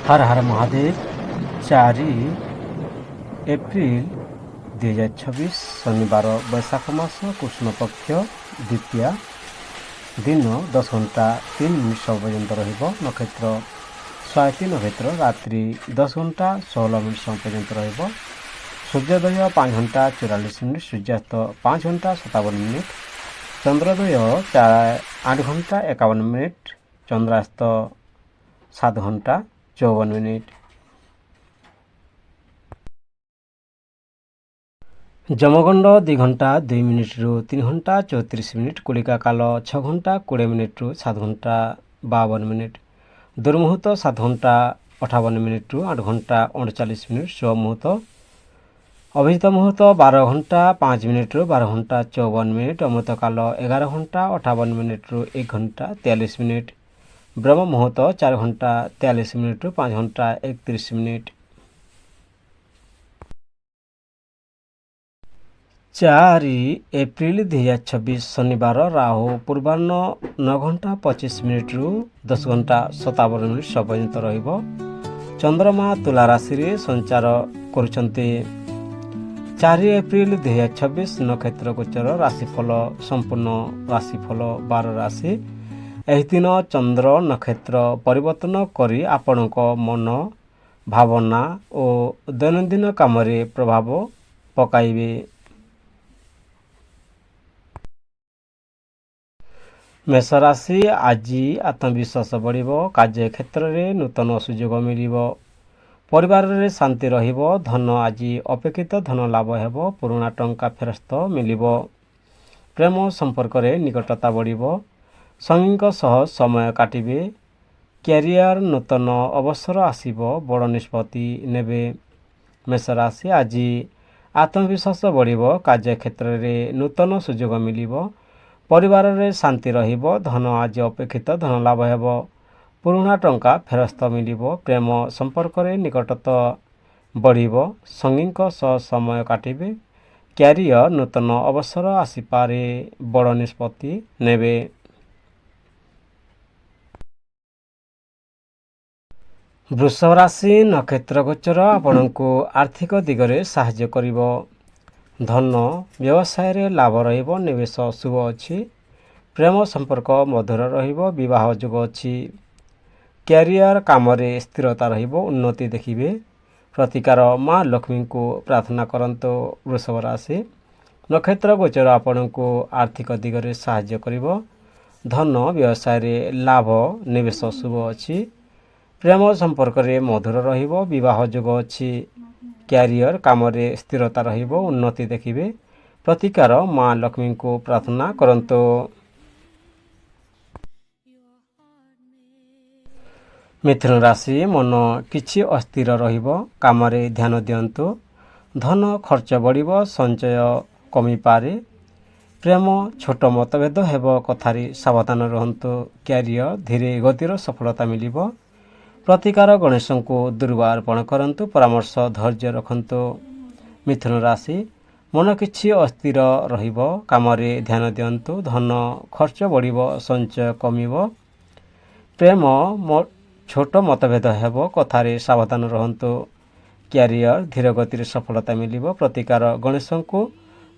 हर हर Mahadev. 4 April 2026 शनिवार बैशाख मास कृष्ण पक्ष द्वितीया दिन 10 घंटा 3 मिनिट समय पर्यंत रहिब। नक्षत्र स्वाति नक्षत्र रात्रि 10 घंटा 16 मिनिट समय पर्यंत रहिब। सूर्योदय 5 घंटा 44 मिनिट, सूर्यास्त 5 घंटा 57 मिनिट, चंद्रोदय 8 घंटा 51 मिनिट, चंद्रास्त 7 घंटा 54 मिनिट। जमगंड 2 घंटा 2 मिनिट रु 3 घंटा 34 मिनिट, कुलिका काल 6 घंटा 20 मिनिट रु 7 घंटा 52 मिनिट, दुर्मुहूर्त 7 घंटा 58 मिनिट रु 8 घंटा 39 मिनिट, शुभ मुहूर्त अभिजित मुहूर्त 12 घंटा 5 मिनिट रु 12 घंटा 54 मिनिट, अमृत काल 11 घंटा 58 मिनिट रु 1 घंटा 43 मिनिट, ब्रह्म मुहूर्त 4 घंटा 43 मिनिट रु 5 घंटा 31 मिनिट। 4 एप्रिल 2026 शनिवार राहु पूर्वाह्न 9 घंटा 25 मिनिट रु 10 घंटा 57 मिनिट समय पर्यंत रहिब। चंद्रमा तुला राशि रे संचार करुचंती। 4 एप्रिल 2026 नक्षत्र गोचर राशिफल संपूर्ण राशिफल 12 राशि। एही दिन चंद्र नक्षत्र परिवर्तन करी आपणक मन भावना और दैनंदिन काम प्रभाव पकाइबे। मेष राशि आज आत्मविश्वास बढ़, कार्य क्षेत्र में नूतन सुजोग मिल, परिवार रे शांति रहिब, धन आज अपेक्षित धन लाभ हेब, पुराणा टंका फेरस्त मिल, प्रेम संपर्क रे निकटता बढ़, संगी सह समय काटिबे, कैरियर नूतन अवसर आसिब, बड़ निष्पत्ति नेबे। मेष राशि आज आत्मविश्वास बढ़, कार्य क्षेत्र में नूतन सुजोग मिल, परिवार रे शांति रहिब, धन आज अपेक्षित धन लाभ हेब, पुराणा टंका फेरस्त मिल, प्रेम संपर्क रे निकटता बढ़, संगी सह समय काटिबे, कैरियर नूतन अवसर आसिपारे, बड़ निष्पत्ति नेबे। वृषभ राशि नक्षत्र गोचर आपणको आर्थिक दिगरे साहाय्य करिब, धन व्यवसाय रे लाभ रहिब, निवेश शुभ अछि, प्रेम संपर्क मधुर रहिब, विवाह जोग अछि, कैरियर काम रे स्थिरता रहिब, उन्नति देखिबे, प्रतिकार माँ लक्ष्मी को प्रार्थना करंतो। वृषभ राशि नक्षत्र गोचर आपणको आर्थिक दिगरे साहाय्य करिब, धन व्यवसाय रे लाभ, निवेश शुभ अछि, प्रेम संपर्क रे मधुर रहिब, विवाह जोग अछि, कैरियर काम रे स्थिरता रहिब, उन्नति देखिबे, प्रतिकार माँ लक्ष्मी को प्रार्थना करंतो। मिथुन राशि मन किछि अस्थिर रहिब, काम रे ध्यान दियंतु, धन खर्च बढ़िब, संचय कमी पारे, प्रेम छोट मतभेद हेब, कथारी सावधान रहंतु, कैरियर धीरे गतिर सफलता मिलिब, प्रतिकार गणेश को दुर्वा अर्पण करंतु, परामर्श धैर्य रखंतु। मिथुन राशि मन किछि अस्थिर रहिब, काम रे ध्यान दियंतु, धन खर्च बढ़िब, संचय कमिब, प्रेम छोट मतभेद हेब, कथारे सावधान रहंतु, कैरियर धीर गतिर सफलता मिलिब, प्रतिकार गणेश को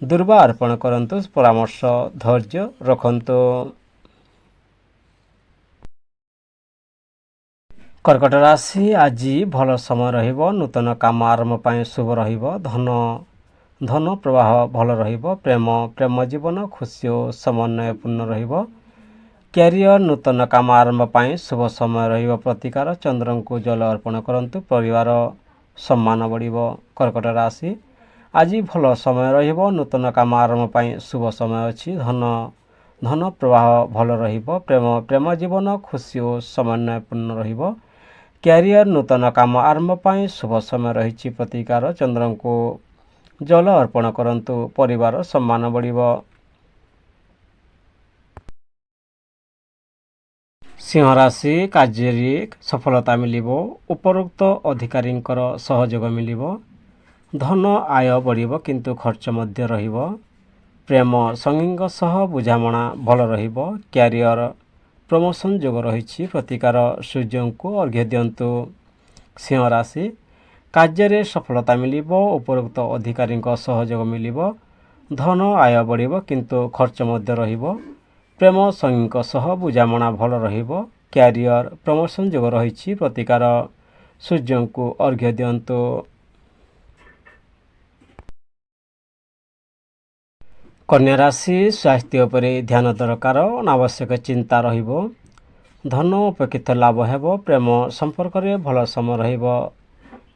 दुर्वा अर्पण करंतु, परामर्श धैर्य रखंतु। कर्कट राशि आज भल समय रहिब, नूतन काम आरंभ पाए शुभ रहिब, धन प्रवाह भल रहिब, प्रेम जीवन खुशी और समन्वय पूर्ण रहिब, कैरियर नूतन काम आरंभ पाए शुभ समय रहिब, प्रतिकार चंद्र को जल अर्पण करंतु, परिवार सम्मान बढ़िब। कर्कट राशि आज भल समय रहिब, नूतन काम आरंभ पाए शुभ समय अछि, धन प्रवाह भल रहिब, प्रेम जीवन खुशी और समन्वय पूर्ण रहिब, कैरियर नूतन काम आरंभ पाए शुभ समय रही, प्रतिकार चंद्र को जल अर्पण करंतु, परिवार सम्मान बढ़िब। सिंह राशि कार्य सफलता मिलिब, उपरोक्त अधिकारी सहयोग मिलिब, धन आय बढ़िब किंतु खर्च मध्य रहिब, प्रेम संगी सह बुझामणा भल रहिब, कैरियर प्रमोशन जोग रही, प्रतिकार सूर्य को अर्घ्य दियंतु, ସିଂହ ରାଶି କାର୍ଯ୍ୟରେ ସଫଳତା ମିଳିବ, ଉପରୋକ୍ତ ଅଧିକାରୀଙ୍କ ସହଯୋଗ ମିଳିବ, ଧନ ଆୟ ବଢ଼ିବ କିନ୍ତୁ ଖର୍ଚ୍ଚ ମଧ୍ୟ ରହିବ। ପ୍ରେମ ସଙ୍ଗୀଙ୍କ ସହ ବୁଝାମଣା ଭଲ ରହିବ। କ୍ୟାରିୟର ପ୍ରମୋସନ୍ ଯୋଗ ରହିଛି। ପ୍ରତିକାର ସୂର୍ଯ୍ୟଙ୍କୁ ଅର୍ଘ୍ୟ ଦିଅନ୍ତୁ। କନ୍ୟା ରାଶି ସ୍ୱାସ୍ଥ୍ୟ ଉପରେ ଧ୍ୟାନ ଦରକାର, ଅନାବଶ୍ୟକ ଚିନ୍ତା ରହିବ। ଧନ ଉପେକ୍ଷିତ ଲାଭ ହେବ। ପ୍ରେମ ସମ୍ପର୍କରେ ଭଲ ସମୟ ରହିବ।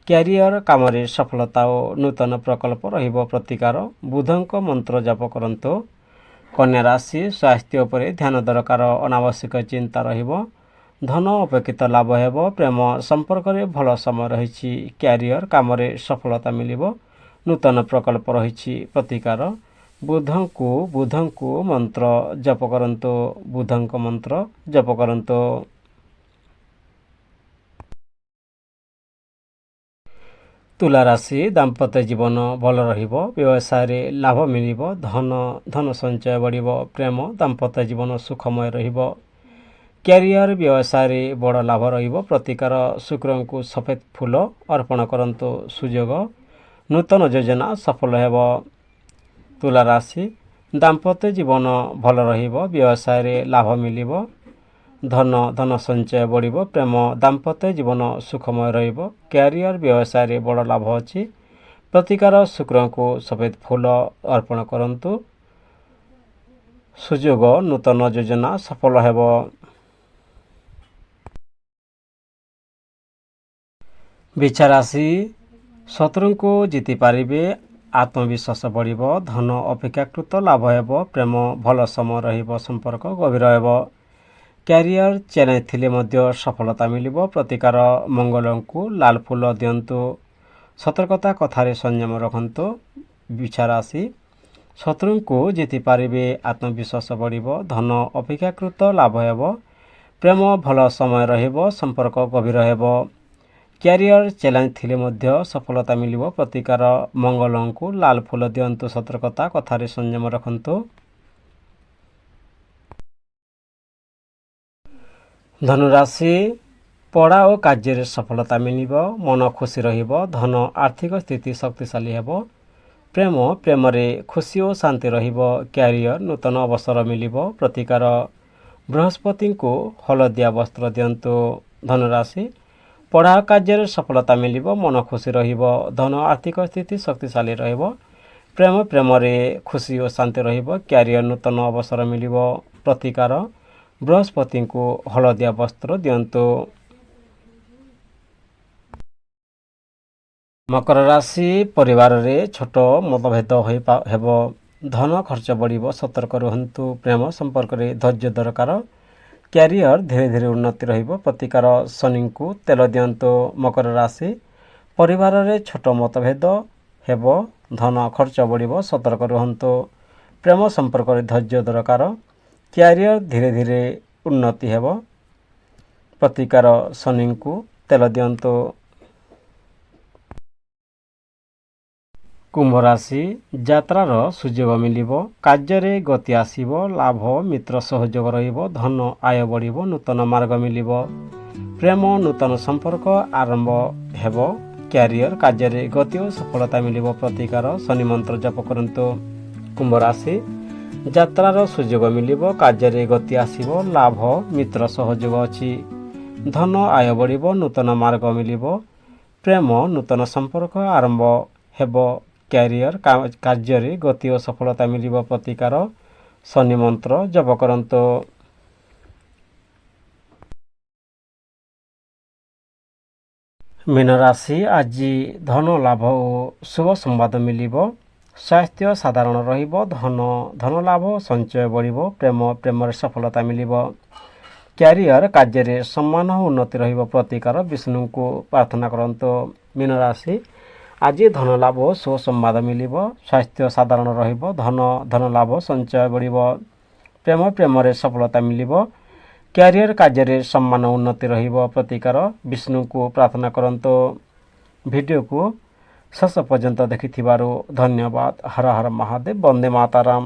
କ୍ୟାରିୟର କାମରେ ସଫଳତା ଓ ନୂତନ ପ୍ରକଳ୍ପ ରହିବ। ପ୍ରତିକାର ବୁଧଙ୍କ ମନ୍ତ୍ର ଜପ କରନ୍ତୁ। କନ୍ୟା ରାଶି ସ୍ୱାସ୍ଥ୍ୟ ଉପରେ ଧ୍ୟାନ ଦରକାର, ଅନାବଶ୍ୟକ ଚିନ୍ତା ରହିବ। ଧନ ଅପେକ୍ଷିତ ଲାଭ ହେବ। ପ୍ରେମ ସମ୍ପର୍କରେ ଭଲ ସମୟ ରହିଛି। କ୍ୟାରିୟର କାମରେ ସଫଳତା ମିଳିବ। ନୂତନ ପ୍ରକଳ୍ପ ରହିଛି। ପ୍ରତିକାର ବୁଧଙ୍କୁ ମନ୍ତ୍ର ଜପ କରନ୍ତୁ। ବୁଧଙ୍କ ମନ୍ତ୍ର ଜପ କରନ୍ତୁ। ତୁଲା ରାଶି ଦାମ୍ପତ୍ୟ ଜୀବନ ଭଲ ରହିବ। ବ୍ୟବସାୟରେ ଲାଭ ମିଳିବ। ଧନ ସଞ୍ଚୟ ବଢ଼ିବ। ପ୍ରେମ ଦାମ୍ପତ୍ୟ ଜୀବନ ସୁଖମୟ ରହିବ। କ୍ୟାରିୟର ବ୍ୟବସାୟରେ ବଡ଼ ଲାଭ ରହିବ। ପ୍ରତିକାର ଶୁକ୍ରଙ୍କୁ ସଫେଦ ଫୁଲ ଅର୍ପଣ କରନ୍ତୁ। ସୁଯୋଗ ନୂତନ ଯୋଜନା ସଫଳ ହେବ। ତୁଲା ରାଶି ଦାମ୍ପତ୍ୟ ଜୀବନ ଭଲ ରହିବ। ବ୍ୟବସାୟରେ ଲାଭ ମିଳିବ। ଧନ ସଞ୍ଚୟ ବଢ଼ିବ। ପ୍ରେମ ଦାମ୍ପତ୍ୟ ଜୀବନ ସୁଖମୟ ରହିବ। କ୍ୟାରିୟର ବ୍ୟବସାୟରେ ବଡ଼ ଲାଭ ଅଛି। ପ୍ରତିକାର ଶୁକ୍ରଙ୍କୁ ସଫେଦ ଫୁଲ ଅର୍ପଣ କରନ୍ତୁ। ସୁଯୋଗ ନୂତନ ଯୋଜନା ସଫଳ ହେବ। ବିଛା ରାଶି ଶତ୍ରୁଙ୍କୁ ଜିତି ପାରିବେ। ଆତ୍ମବିଶ୍ୱାସ ବଢ଼ିବ। ଧନ ଅପେକ୍ଷାକୃତ ଲାଭ ହେବ। ପ୍ରେମ ଭଲ ସମୟ ରହିବ। ସମ୍ପର୍କ ଗଭୀର ହେବ। କ୍ୟାରିୟର ଚ୍ୟାଲେଞ୍ଜ ଥିଲେ ମଧ୍ୟ ସଫଳତା ମିଳିବ। ପ୍ରତିକାର ମଙ୍ଗଳଙ୍କୁ ଲାଲ ଫୁଲ ଦିଅନ୍ତୁ। ସତର୍କତା କଥାରେ ସଂଯମ ରଖନ୍ତୁ। ବିଛା ରାଶି ଶତ୍ରୁଙ୍କୁ ଜିତି ପାରିବେ। ଆତ୍ମବିଶ୍ୱାସ ବଢ଼ିବ। ଧନ ଅପେକ୍ଷାକୃତ ଲାଭ ହେବ। ପ୍ରେମ ଭଲ ସମୟ ରହିବ। ସମ୍ପର୍କ ଗଭୀର ହେବ। କ୍ୟାରିୟର ଚ୍ୟାଲେଞ୍ଜ ଥିଲେ ମଧ୍ୟ ସଫଳତା ମିଳିବ। ପ୍ରତିକାର ମଙ୍ଗଳଙ୍କୁ ଲାଲ ଫୁଲ ଦିଅନ୍ତୁ। ସତର୍କତା କଥାରେ ସଂଯମ ରଖନ୍ତୁ। ଧନୁରାଶି ପଢ଼ା ଓ କାର୍ଯ୍ୟରେ ସଫଳତା ମିଳିବ। ମନ ଖୁସି ରହିବ। ଧନ ଆର୍ଥିକ ସ୍ଥିତି ଶକ୍ତିଶାଳୀ ହେବ। ପ୍ରେମରେ ଖୁସି ଓ ଶାନ୍ତି ରହିବ। କ୍ୟାରିୟର ନୂତନ ଅବସର ମିଳିବ। ପ୍ରତିକାର ବୃହସ୍ପତିଙ୍କୁ ହଳଦିଆ ବସ୍ତ୍ର ଦିଅନ୍ତୁ। ଧନୁରାଶି ପଢ଼ା କାର୍ଯ୍ୟରେ ସଫଳତା ମିଳିବ। ମନ ଖୁସି ରହିବ। ଧନ ଆର୍ଥିକ ସ୍ଥିତି ଶକ୍ତିଶାଳୀ ରହିବ। ପ୍ରେମରେ ଖୁସି ଓ ଶାନ୍ତି ରହିବ। କ୍ୟାରିୟର ନୂତନ ଅବସର ମିଳିବ। ପ୍ରତିକାର ବୃହସ୍ପତିଙ୍କୁ ହଳଦିଆ ବସ୍ତ୍ର ଦିଅନ୍ତୁ। ମକର ରାଶି ପରିବାରରେ ଛୋଟ ମତଭେଦ ହେବ। ଧନ ଖର୍ଚ୍ଚ ବଢ଼ିବ। ସତର୍କ ରୁହନ୍ତୁ। ପ୍ରେମ ସମ୍ପର୍କରେ ଧୈର୍ଯ୍ୟ ଦରକାର। କ୍ୟାରିୟର ଧୀରେ ଧୀରେ ଉନ୍ନତି ରହିବ। ପ୍ରତିକାର ଶନିଙ୍କୁ ତେଲ ଦିଅନ୍ତୁ। ମକର ରାଶି ପରିବାରରେ ଛୋଟ ମତଭେଦ ହେବ। ଧନ ଖର୍ଚ୍ଚ ବଢ଼ିବ। ସତର୍କ ରୁହନ୍ତୁ। ପ୍ରେମ ସମ୍ପର୍କରେ ଧୈର୍ଯ୍ୟ ଦରକାର। କ୍ୟାରିୟର ଧୀରେ ଧୀରେ ଉନ୍ନତି ହେବ। ପ୍ରତିକାର ଶନିଙ୍କୁ ତେଲ ଦିଅନ୍ତୁ। କୁମ୍ଭ ରାଶି ଯାତ୍ରାର ସୁଯୋଗ ମିଳିବ। କାର୍ଯ୍ୟରେ ଗତି ଆସିବ। ଲାଭ ମିତ୍ର ସହଯୋଗ ରହିବ। ଧନ ଆୟ ବଢ଼ିବ। ନୂତନ ମାର୍ଗ ମିଳିବ। ପ୍ରେମ ନୂତନ ସମ୍ପର୍କ ଆରମ୍ଭ ହେବ। କ୍ୟାରିୟର କାର୍ଯ୍ୟରେ ଗତି ଓ ସଫଳତା ମିଳିବ। ପ୍ରତିକାର ଶନି ମନ୍ତ୍ର ଜପ କରନ୍ତୁ। କୁମ୍ଭ ରାଶି ଯାତ୍ରାର ସୁଯୋଗ ମିଳିବ। କାର୍ଯ୍ୟରେ ଗତି ଆସିବ। ଲାଭ ମିତ୍ର ସହଯୋଗ ଅଛି। ଧନ ଆୟ ବଢ଼ିବ। ନୂତନ ମାର୍ଗ ମିଳିବ। ପ୍ରେମ ନୂତନ ସମ୍ପର୍କ ଆରମ୍ଭ ହେବ। କ୍ୟାରିୟର କାର୍ଯ୍ୟରେ ଗତି ଓ ସଫଳତା ମିଳିବ। ପ୍ରତିକାର ଶନି ମନ୍ତ୍ର ଜପ କରନ୍ତୁ। ମୀନ ରାଶି ଆଜି ଧନ ଲାଭ ଓ ଶୁଭ ସମ୍ବାଦ ମିଳିବ। ସ୍ୱାସ୍ଥ୍ୟ ସାଧାରଣ ରହିବ। ଧନ ଲାଭ ସଞ୍ଚୟ ବଢ଼ିବ। ପ୍ରେମରେ ସଫଳତା ମିଳିବ। କ୍ୟାରିୟର କାର୍ଯ୍ୟରେ ସମ୍ମାନ ଓ ଉନ୍ନତି ରହିବ। ପ୍ରତିକାର ବିଷ୍ଣୁଙ୍କୁ ପ୍ରାର୍ଥନା କରନ୍ତୁ। ମୀନ ରାଶି ଆଜି ଧନ ଲାଭ ଓ ଶୁଭ ସମ୍ବାଦ ମିଳିବ। ସ୍ୱାସ୍ଥ୍ୟ ସାଧାରଣ ରହିବ। ଧନ ଲାଭ ସଞ୍ଚୟ ବଢ଼ିବ। ପ୍ରେମରେ ସଫଳତା ମିଳିବ। କ୍ୟାରିୟର କାର୍ଯ୍ୟରେ ସମ୍ମାନ ଓ ଉନ୍ନତି ରହିବ। ପ୍ରତିକାର ବିଷ୍ଣୁଙ୍କୁ ପ୍ରାର୍ଥନା କରନ୍ତୁ। ଭିଡ଼ିଓକୁ ଶେଷ ପର୍ଯ୍ୟନ୍ତ ଦେଖିଥିବାରୁ ଧନ୍ୟବାଦ। ହର ହର ମହାଦେବ। ବନ୍ଦେ ମାତାରାମ।